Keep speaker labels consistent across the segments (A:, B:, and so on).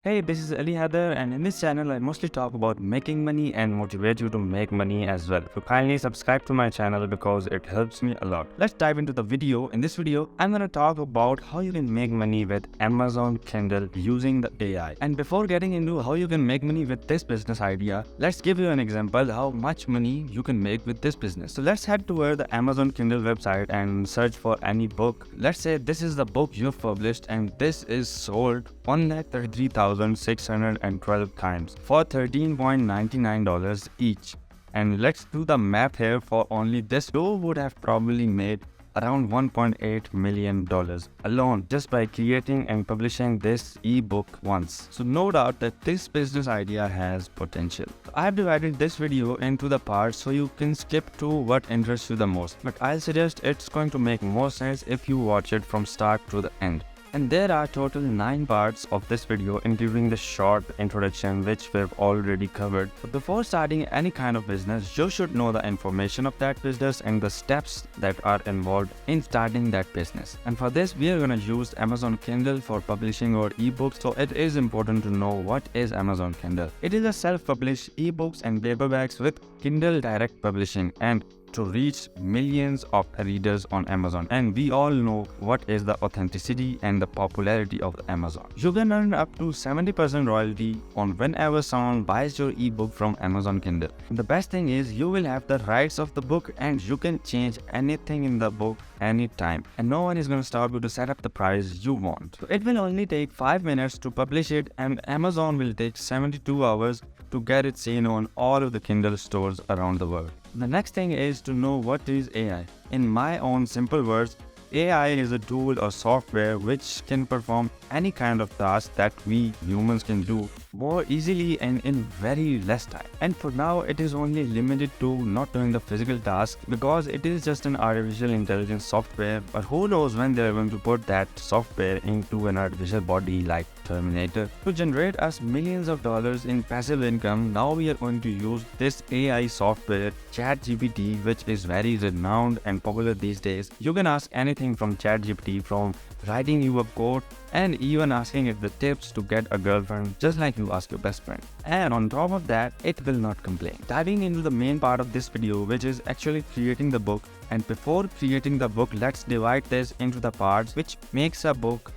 A: Hey, this is Haider, and in this channel I mostly talk about making money and motivate you to make money as well. So kindly subscribe to my channel because it helps me a lot. Let's dive into the video. In this video, I'm gonna talk about how you can make money with Amazon Kindle using the AI. And before getting into how you can make money with this business idea, let's give you an example how much money you can make with this business. So let's head toward the Amazon Kindle website and search for any book. Let's say this is the book you've published and this is sold 133,612 times for $13.99 each. And let's do the math here. For only this, you would have probably made around $1.8 million alone just by creating and publishing this ebook once. So no doubt that this business idea has potential. So I have divided this video into the parts so you can skip to what interests you the most. But I'll suggest it's going to make more sense if you watch it from start to the end. And there are total 9 parts of this video, including the short introduction which we've already covered. But before starting any kind of business, you should know the information of that business and the steps that are involved in starting that business. And for this, we are going to use Amazon Kindle for publishing our ebooks. So it is important to know what is Amazon Kindle. It is a self-published ebooks and paperbacks with Kindle Direct Publishing and to reach millions of readers on Amazon. And we all know what is the authenticity and the popularity of Amazon. You can earn up to 70% royalty on whenever someone buys your ebook from Amazon Kindle. The best thing is you will have the rights of the book and you can change anything in the book anytime. And no one is going to stop you to set up the price you want. So it will only take 5 minutes to publish it and Amazon will take 72 hours to get it seen on all of the Kindle stores around the world. The next thing is to know what is AI. In my own simple words, AI is a tool or software which can perform any kind of task that we humans can do more easily and in very less time. And for now, it is only limited to not doing the physical task because it is just an artificial intelligence software. But who knows when they are going to put that software into an artificial body like Terminator to generate us millions of dollars in passive income. Now we are going to use this AI software, ChatGPT, which is very renowned and popular these days. You can ask anything from ChatGPT, from writing you a code and even asking it the tips to get a girlfriend, just like you ask your best friend. And on top of that, it will not complain. Diving into the main part of this video, which is actually creating the book. And before creating the book, let's divide this into the parts which makes a book.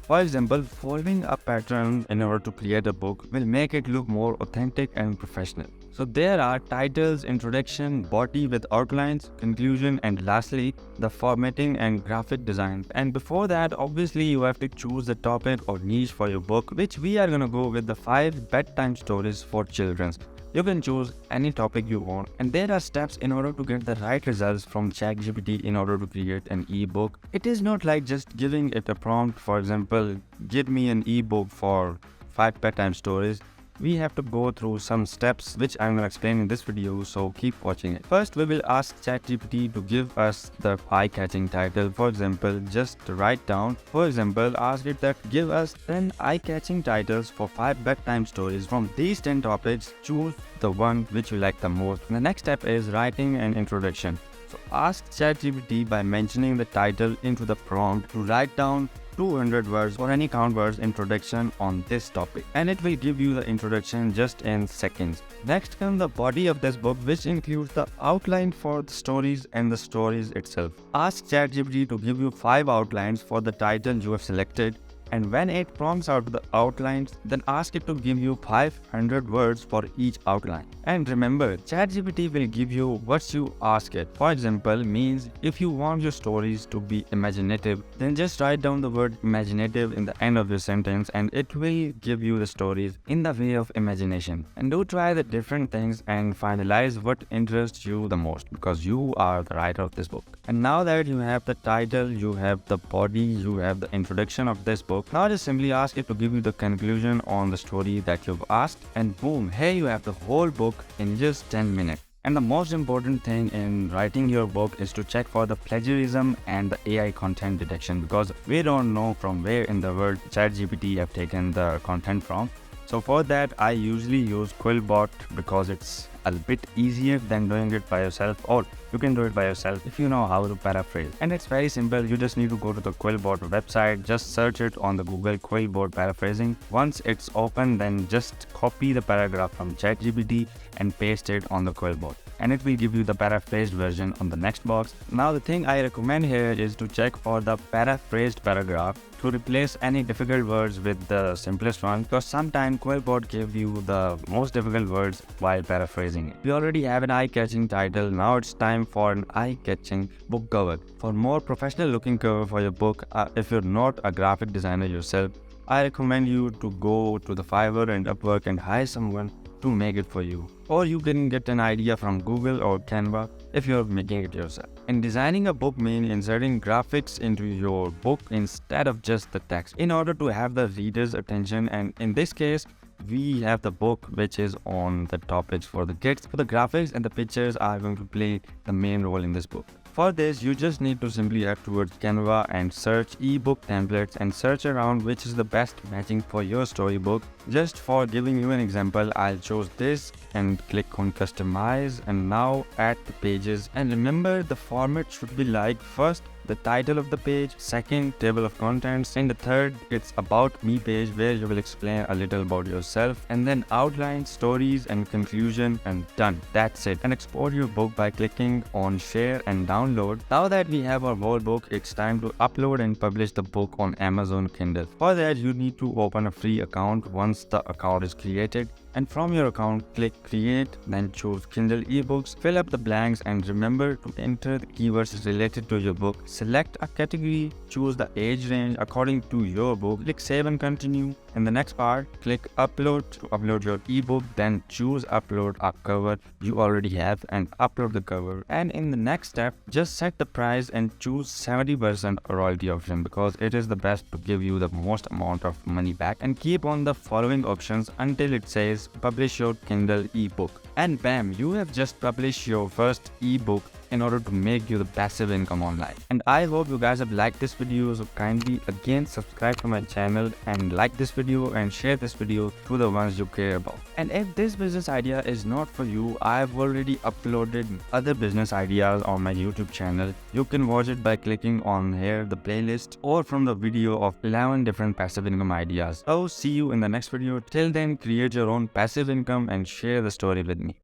A: For example, following a pattern in order to create a book will make it look more authentic and professional. So there are titles, introduction, body with outlines, conclusion, and lastly, the formatting and graphic design. And before that, obviously, you have to choose the topic or niche for your book, which we are gonna go with the 5 bedtime stories for children. You can choose any topic you want, and there are steps in order to get the right results from ChatGPT in order to create an ebook. It is not like just giving it a prompt, for example, give me an ebook for 5 bedtime stories. We have to go through some steps which I'm going to explain in this video, so keep watching it. First, we will ask ChatGPT to give us the eye-catching title. For example, just write down, for example, ask it that give us 10 eye-catching titles for 5 bedtime stories. From these 10 topics, choose the one which you like the most. The next step is writing an introduction. So ask ChatGPT by mentioning the title into the prompt to write down 200 words or any count words introduction on this topic, and it will give you the introduction just in seconds. Next comes the body of this book, which includes the outline for the stories and the stories itself. Ask ChatGPT to give you 5 outlines for the title you have selected, and when it prompts out the outlines, then ask it to give you 500 words for each outline. And remember, ChatGPT will give you what you ask it. For example, means if you want your stories to be imaginative, then just write down the word imaginative in the end of your sentence and it will give you the stories in the way of imagination. And do try the different things and finalize what interests you the most, because you are the writer of this book. And now that you have the title, you have the body, you have the introduction of this book, now just simply ask it to give you the conclusion on the story that you've asked, and boom, here you have the whole book in just 10 minutes. And the most important thing in writing your book is to check for the plagiarism and the AI content detection, because we don't know from where in the world ChatGPT have taken the content from. So for that, I usually use Quillbot because it's a bit easier than doing it by yourself, or you can do it by yourself if you know how to paraphrase. And it's very simple. You just need to go to the Quillbot website, just search it on the Google Quillbot paraphrasing. Once it's open, then just copy the paragraph from ChatGPT and paste it on the Quillbot, and it will give you the paraphrased version on the next box. Now the thing I recommend here is to check for the paraphrased paragraph to replace any difficult words with the simplest one, because sometimes Quillbot give you the most difficult words while paraphrasing it. We already have an eye-catching title. Now it's time for an eye-catching book cover. For more professional looking cover for your book, if you're not a graphic designer yourself, I recommend you to go to the Fiverr and Upwork and hire someone to make it for you. Or you can get an idea from Google or Canva if you're making it yourself. And designing a book means inserting graphics into your book instead of just the text in order to have the reader's attention. And in this case, we have the book which is on the top page for the kids. So the graphics and the pictures are going to play the main role in this book. For this, you just need to simply head towards Canva and search ebook templates and search around which is the best matching for your storybook. Just for giving you an example, I'll choose this and click on customize, and now add the pages. And remember, the format should be like: first, the title of the page; second, table of contents; and the third, it's about me page where you will explain a little about yourself, and then outline, stories and conclusion, and done. That's it. And export your book by clicking on share and download. Now that we have our whole book, it's time to upload and publish the book on Amazon Kindle. For that, you need to open a free account once the account is created. And from your account, click create, then choose Kindle eBooks, fill up the blanks, and remember to enter the keywords related to your book. Select a category, choose the age range according to your book, click save and continue. In the next part, click upload to upload your ebook, then choose upload a cover you already have and upload the cover. And in the next step, just set the price and choose 70% royalty option, because it is the best to give you the most amount of money back, and keep on the following options until it says publish your Kindle ebook. And bam, you have just published your first ebook in order to make you the passive income online. And I hope you guys have liked this video, so kindly again subscribe to my channel and like this video and share this video to the ones you care about. And if this business idea is not for you, I have already uploaded other business ideas on my YouTube channel. You can watch it by clicking on here the playlist, or from the video of 11 different passive income ideas. So see you in the next video. Till then, create your own passive income and share the story with me.